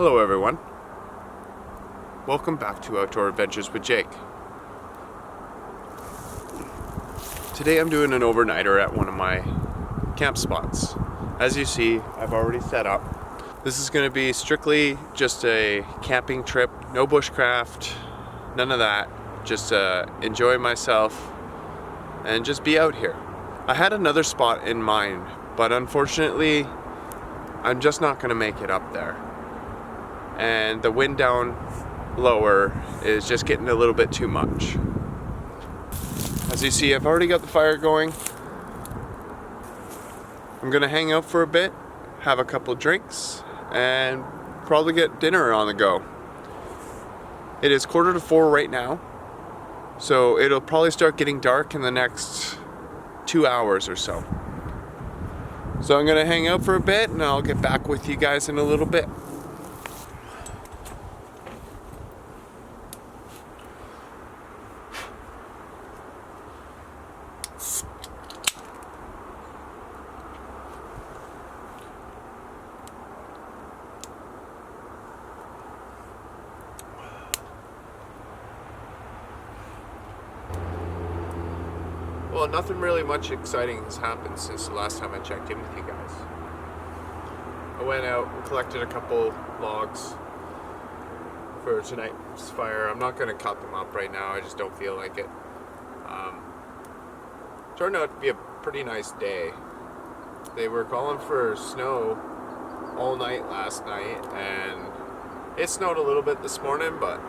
Hello everyone. Welcome back to Outdoor Adventures with Jake. Today I'm doing an overnighter at one of my camp spots. As you see, I've already set up. This is going to be strictly just a camping trip, no bushcraft, none of that. Just enjoy myself and just be out here. I had another spot in mind, but unfortunately I'm just not going to make it up there. And the wind down lower is just getting a little bit too much. As you see, I've already got the fire going. I'm gonna hang out for a bit, have a couple drinks, and probably get dinner on the go. It is 3:45 right now, so it'll probably start getting dark in the next 2 hours or so. So I'm gonna hang out for a bit and I'll get back with you guys in a little bit. Well, nothing really much exciting has happened since the last time I checked in with you guys. I went out and collected a couple logs for tonight's fire. I'm not going to cut them up right now, I just don't feel like it. Turned out to be a pretty nice day. They were calling for snow all night last night, and it snowed a little bit this morning, but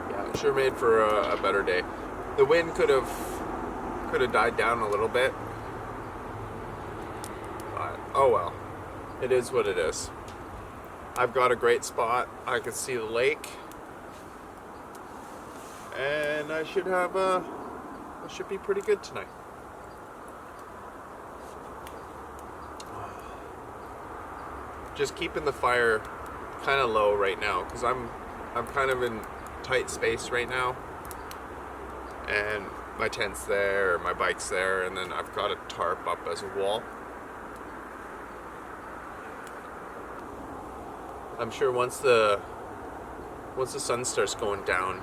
yeah, it sure made for a better day. The wind could have died down a little bit, but oh well, it is what it is. I've got a great spot. I can see the lake, and I should be pretty good tonight. Just keeping the fire kind of low right now because I'm kind of in tight space right now. And my tent's there, my bike's there, and then I've got a tarp up as a wall. I'm sure once the sun starts going down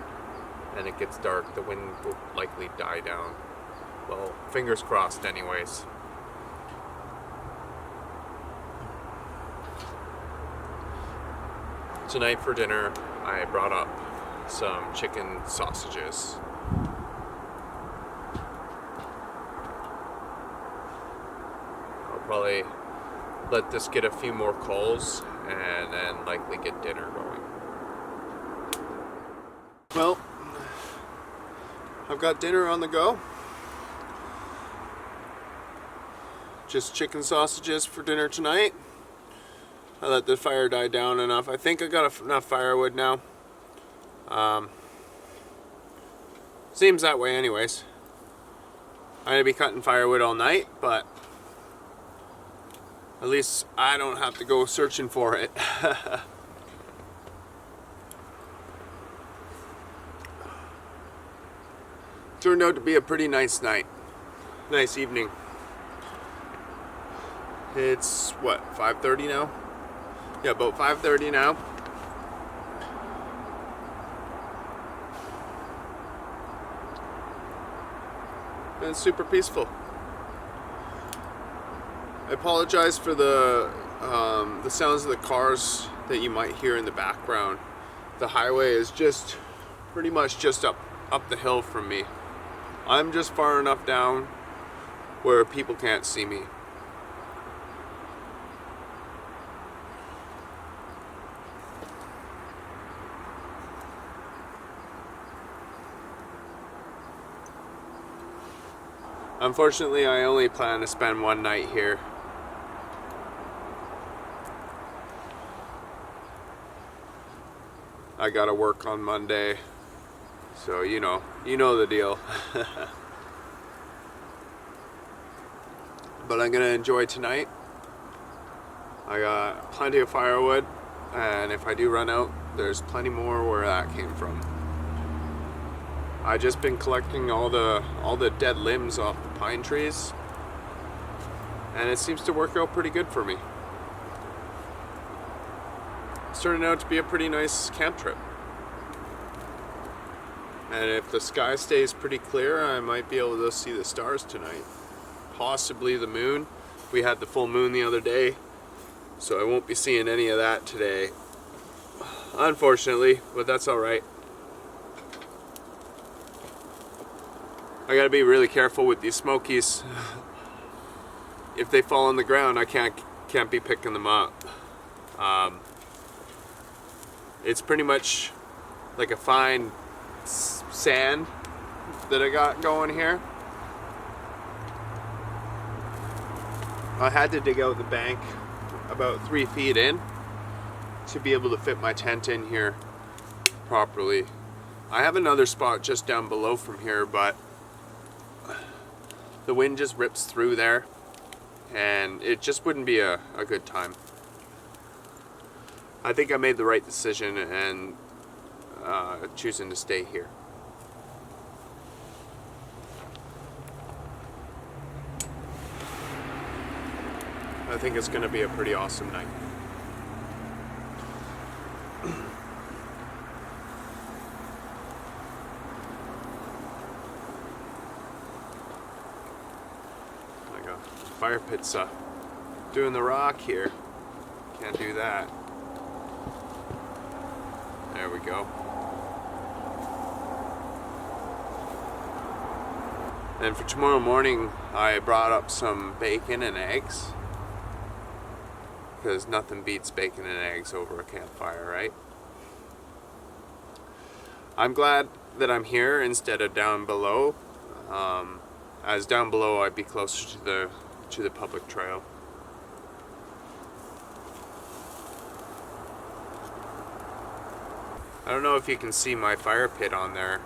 and it gets dark, the wind will likely die down. Well, fingers crossed anyways. Tonight for dinner, I brought up some chicken sausages. Probably let this get a few more coals and then likely get dinner going. Well, I've got dinner on the go. Just chicken sausages for dinner tonight. I let the fire die down enough. I think I got enough firewood now. Seems that way anyways. I'm gonna be cutting firewood all night, but at least I don't have to go searching for it. Turned out to be a pretty nice night. Nice evening. It's what, 5:30 now? Yeah, about 5:30 now. And it's super peaceful. I apologize for the sounds of the cars that you might hear in the background. The highway is just pretty much just up the hill from me. I'm just far enough down where people can't see me. Unfortunately, I only plan to spend one night here. I gotta work on Monday, so you know the deal. But I'm gonna enjoy tonight. I got plenty of firewood, and if I do run out, there's plenty more where that came from. I just been collecting all the dead limbs off the pine trees, and it seems to work out pretty good for me. it's turning out to be a pretty nice camp trip. And if the sky stays pretty clear, I might be able to see the stars tonight. Possibly the moon. We had the full moon the other day, so I won't be seeing any of that today, unfortunately, but that's alright. I gotta be really careful with these smokies. If they fall on the ground, I can't be picking them up. It's pretty much like a fine sand that I got going here. I had to dig out the bank about 3 feet in to be able to fit my tent in here properly. I have another spot just down below from here, but the wind just rips through there and it just wouldn't be a good time. I think I made the right decision and choosing to stay here. I think it's going to be a pretty awesome night. I got fire pits doing the rock here. Can't do that. There we go. And for tomorrow morning, I brought up some bacon and eggs, because nothing beats bacon and eggs over a campfire, right? I'm glad that I'm here instead of down below, as down below I'd be closer to the public trail. I don't know if you can see my fire pit on there.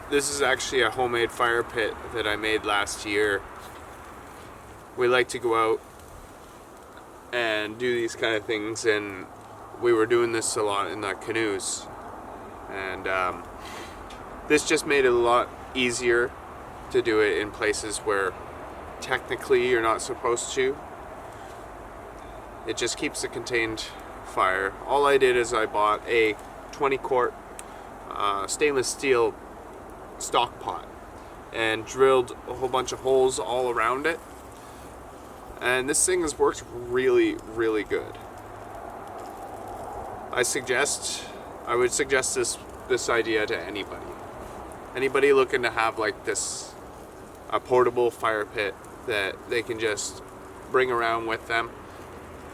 This is actually a homemade fire pit that I made last year. We like to go out and do these kind of things, and we were doing this a lot in the canoes, and this just made it a lot easier to do it in places where technically you're not supposed to. It just keeps a contained fire. All I did is I bought a 20 quart stainless steel stock pot and drilled a whole bunch of holes all around it, and this thing has worked really, really good. I would suggest this idea to anybody looking to have like a portable fire pit that they can just bring around with them.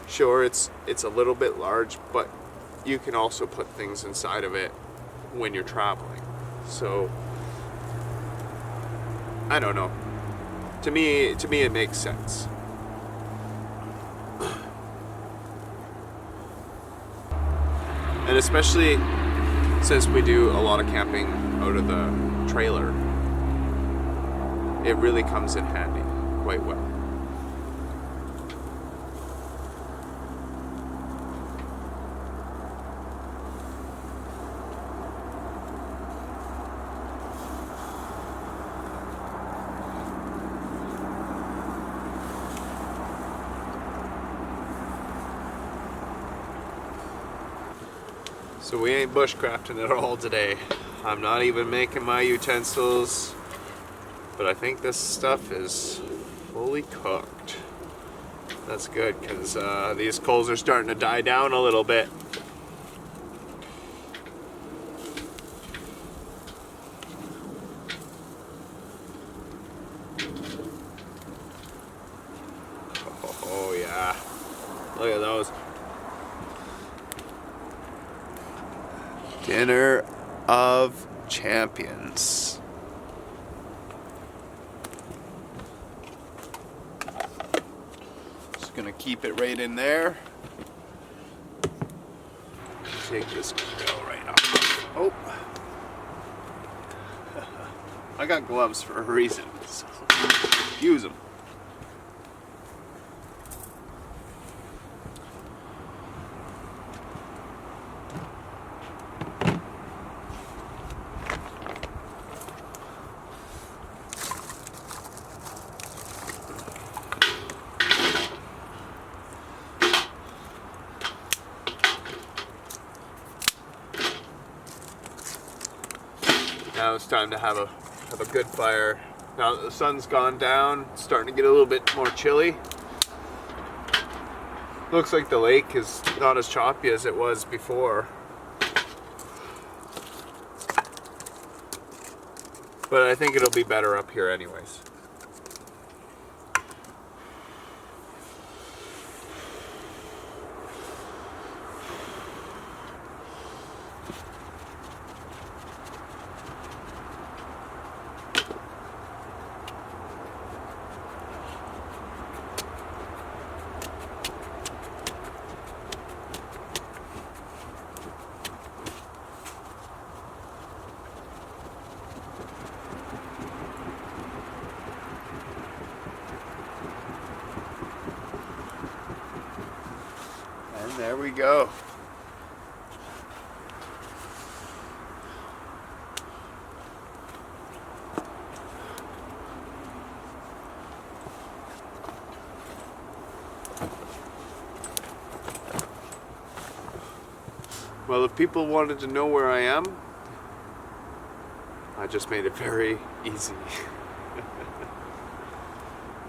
Sure, it's a little bit large, but you can also put things inside of it when you're traveling. So I don't know. To me it makes sense. And especially since we do a lot of camping out of the trailer, it really comes in handy quite well. So we ain't bushcrafting at all today. I'm not even making my utensils, but I think this stuff is fully cooked. That's good, because these coals are starting to die down a little bit. Oh yeah, look at those. Dinner of champions. Just gonna keep it right in there. Take this grill right off. Oh, I got gloves for a reason, so use them. Now it's time to have a good fire. Now that the sun's gone down, it's starting to get a little bit more chilly. Looks like the lake is not as choppy as it was before. But I think it'll be better up here anyways. And there we go. Well, if people wanted to know where I am, I just made it very easy.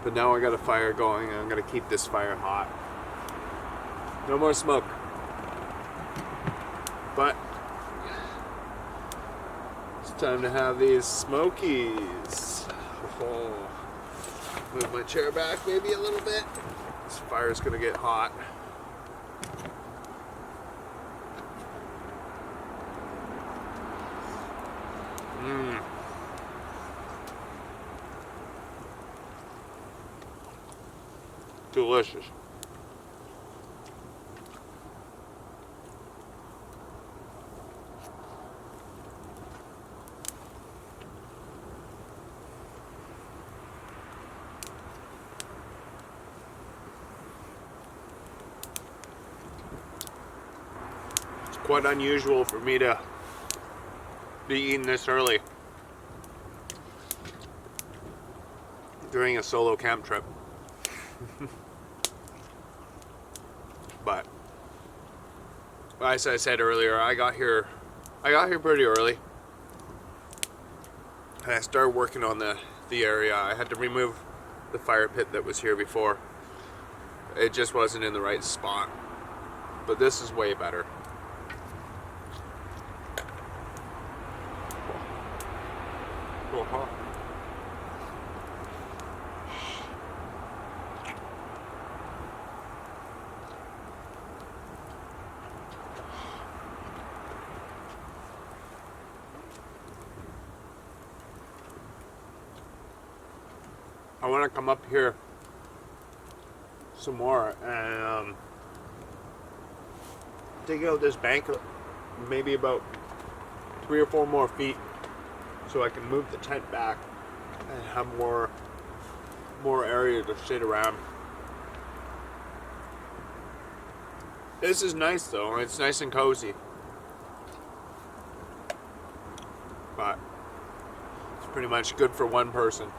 But now I got a fire going and I'm gonna keep this fire hot. No more smoke. But it's time to have these smokies. Oh, move my chair back maybe a little bit. This fire's gonna get hot. Delicious. It's quite unusual for me to be eating this early during a solo camp trip. But as I said earlier, I got here pretty early, and I started working on the area. I had to remove the fire pit that was here before. It just wasn't in the right spot, but this is way better. I want to come up here some more and dig out this bank maybe about 3 or 4 more feet so I can move the tent back and have more area to sit around. This is nice though, it's nice and cozy, but it's pretty much good for one person.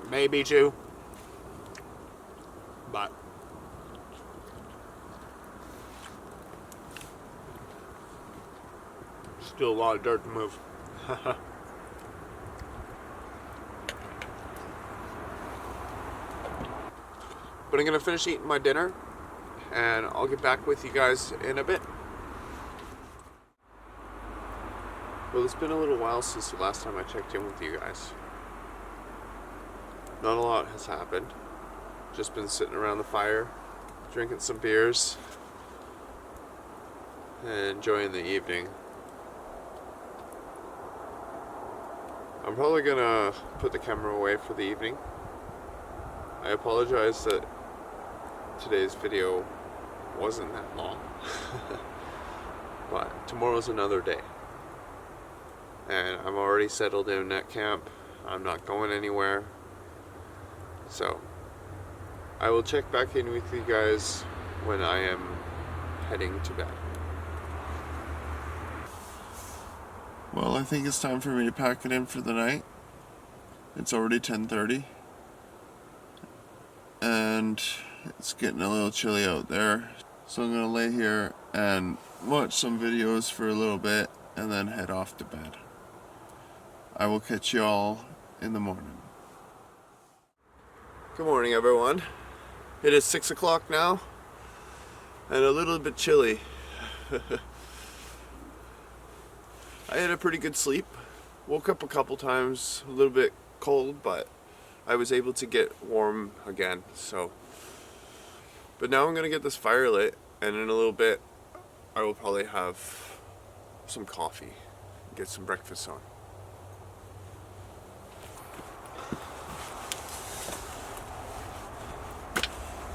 Maybe 2, but still a lot of dirt to move. But I'm gonna finish eating my dinner and I'll get back with you guys in a bit. Well, it's been a little while since the last time I checked in with you guys. Not a lot has happened. Just been sitting around the fire, drinking some beers, and enjoying the evening. I'm probably gonna put the camera away for the evening. I apologize that today's video wasn't that long. But tomorrow's another day. And I'm already settled in at camp. I'm not going anywhere. So, I will check back in with you guys when I am heading to bed. Well, I think it's time for me to pack it in for the night. It's already 10:30. And it's getting a little chilly out there. So I'm going to lay here and watch some videos for a little bit and then head off to bed. I will catch you all in the morning. Good morning, everyone. It is 6 o'clock now and a little bit chilly. I had a pretty good sleep. Woke up a couple times, a little bit cold, but I was able to get warm again. But now I'm gonna get this fire lit, and in a little bit I will probably have some coffee and get some breakfast on.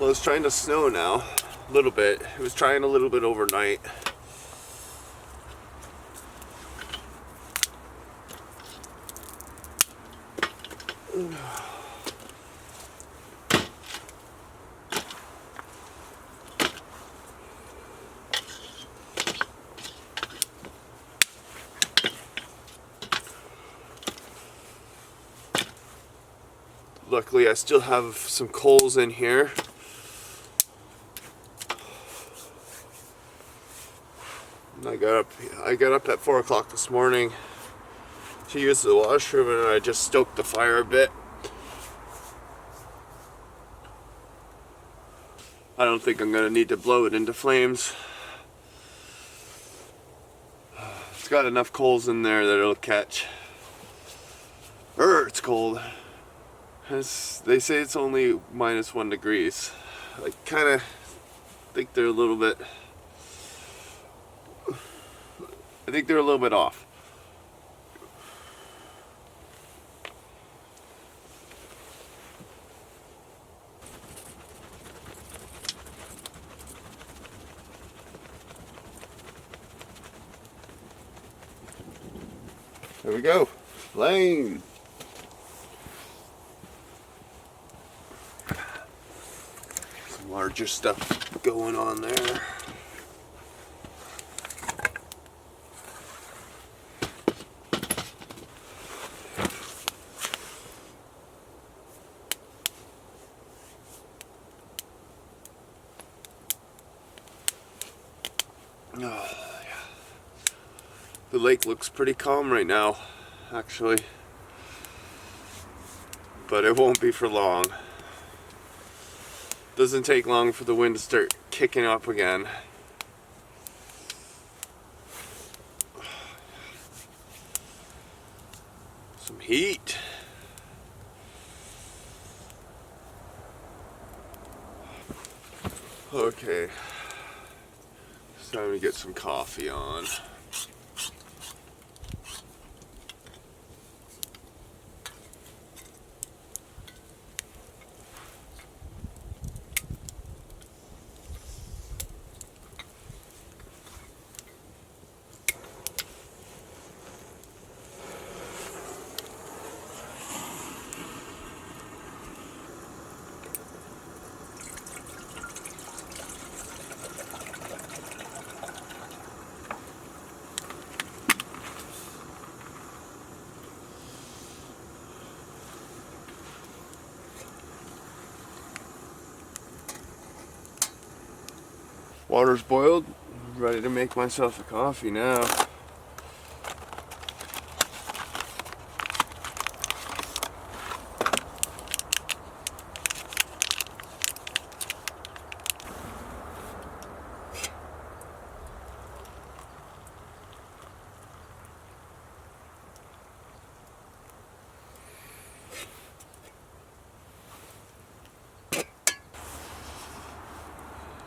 Well, it's trying to snow now, a little bit. It was trying a little bit overnight. Luckily, I still have some coals in here. I got up at 4 o'clock this morning to use the washroom, and I just stoked the fire a bit. I don't think I'm gonna need to blow it into flames. It's got enough coals in there that it'll catch. It's cold. They say it's only -1 degrees. I kind of think they're a little bit. I think they're a little bit off. There we go. Lane. Some larger stuff going on there. Oh, yeah. The lake looks pretty calm right now, actually. But it won't be for long. Doesn't take long for the wind to start kicking up again. Some heat. Okay. It's time to get some coffee on. Water's boiled. I'm ready to make myself a coffee now.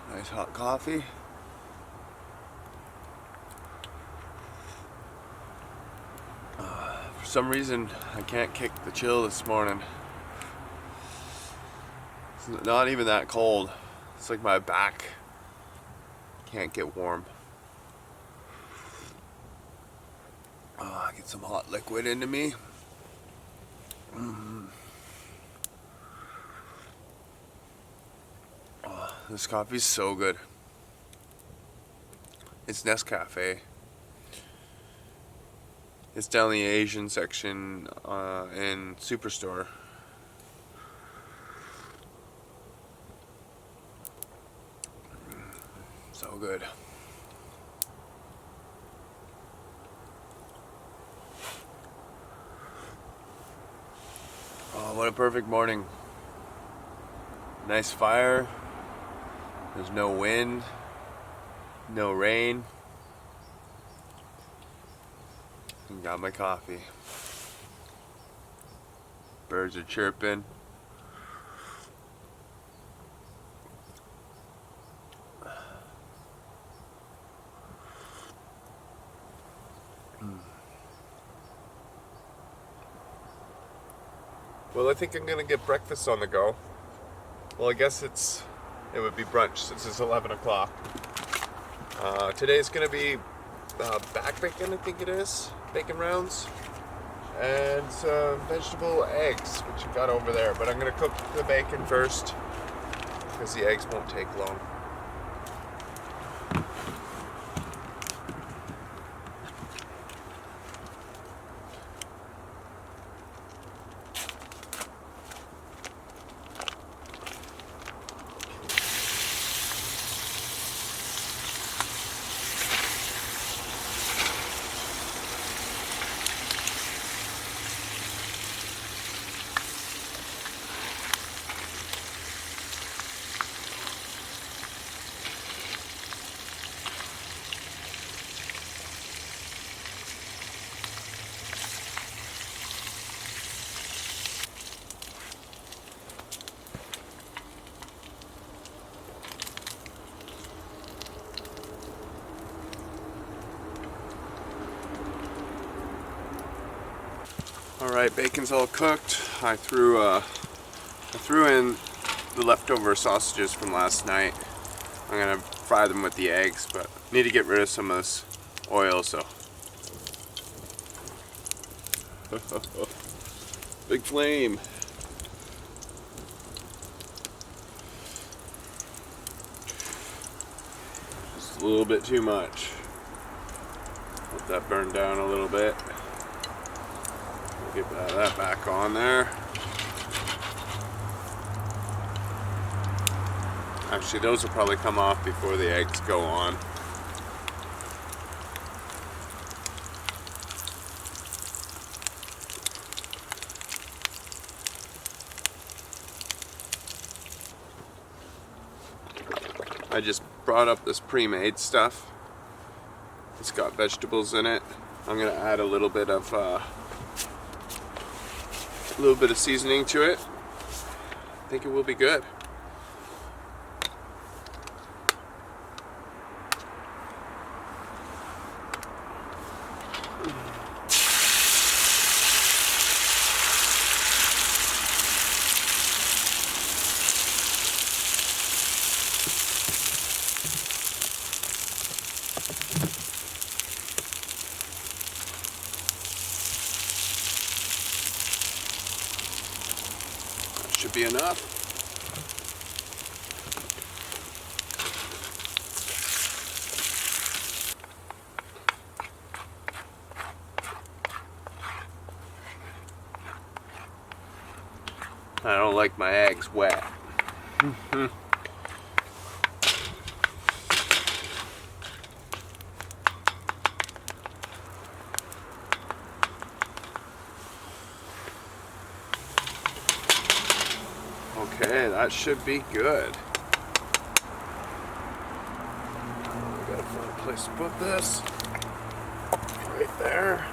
Nice hot coffee. For some reason, I can't kick the chill this morning. It's not even that cold. It's like my back can't get warm. Get some hot liquid into me. This coffee's so good. It's Nescafe. It's down the Asian section in Superstore. So good. What a perfect morning. Nice fire. There's no wind, no rain. And got my coffee. Birds are chirping. Well, I think I'm gonna get breakfast on the go. Well, I guess it would be brunch since it's 11 o'clock. Today's gonna be back bacon, I think it is, bacon rounds, and some vegetable eggs, which I got over there. But I'm gonna cook the bacon first because the eggs won't take long. Alright, bacon's all cooked. I threw in the leftover sausages from last night. I'm gonna fry them with the eggs, but need to get rid of some of this oil, so. Big flame. Just a little bit too much. Let that burn down a little bit. Get that back on there. Actually, those will probably come off before the eggs go on. I just brought up this pre-made stuff. It's got vegetables in it. I'm gonna add a little bit of seasoning to it. I think it will be good. Should be enough. I don't like my eggs wet. Okay, that should be good. We gotta find a place to put this. Right there.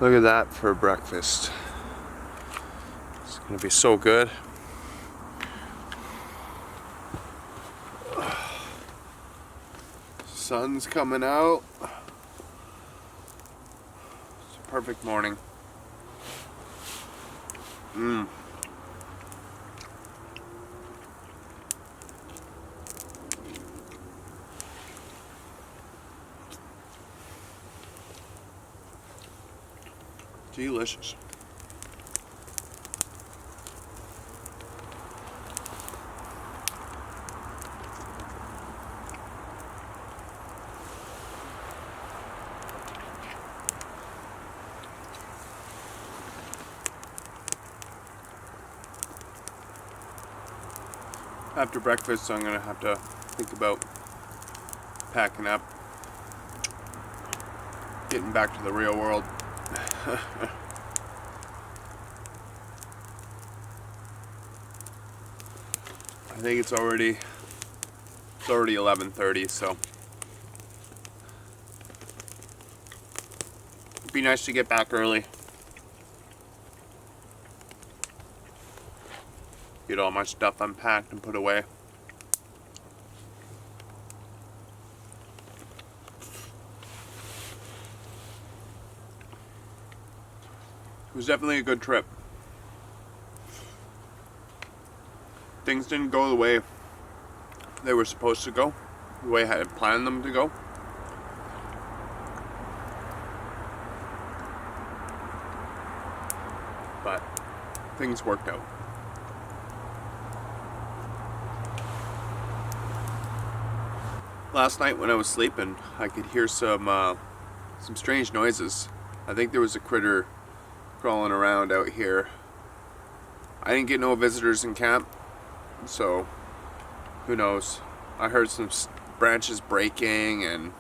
Look at that for breakfast. It's gonna be so good. Sun's coming out. It's a perfect morning. Delicious. After breakfast, I'm gonna have to think about packing up, getting back to the real world. I think it's already 11:30, so it'd be nice to get back early. Get all my stuff unpacked and put away. It was definitely a good trip. Things didn't go the way they were supposed to go, the way I had planned them to go. But things worked out. Last night when I was sleeping, I could hear some strange noises. I think there was a critter crawling around out here. I didn't get no visitors in camp, so who knows. I heard some branches breaking and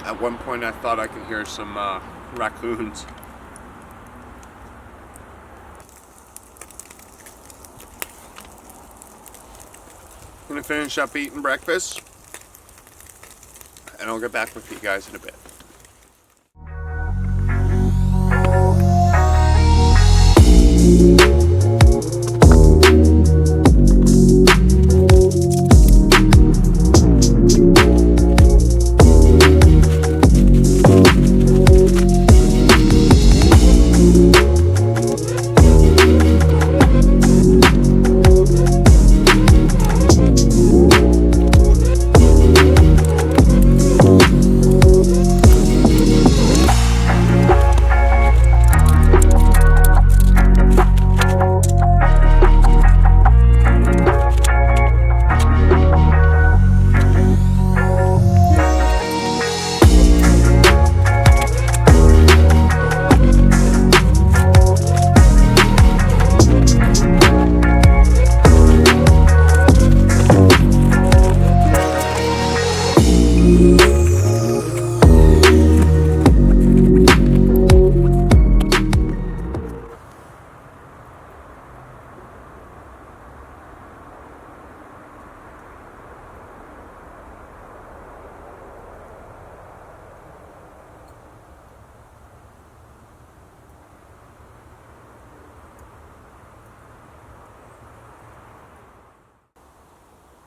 at one point I thought I could hear some raccoons. I'm gonna finish up eating breakfast and I'll get back with you guys in a bit.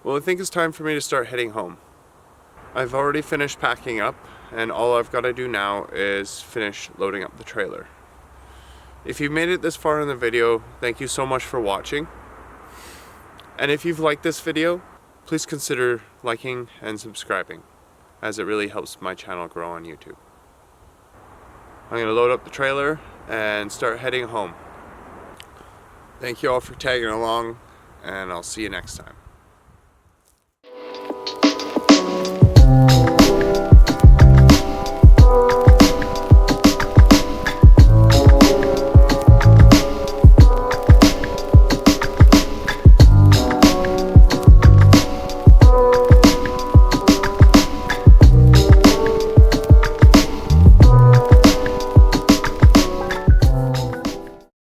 Well, I think it's time for me to start heading home. I've already finished packing up, and all I've got to do now is finish loading up the trailer. If you've made it this far in the video, thank you so much for watching. And if you've liked this video, please consider liking and subscribing, as it really helps my channel grow on YouTube. I'm going to load up the trailer and start heading home. Thank you all for tagging along, and I'll see you next time.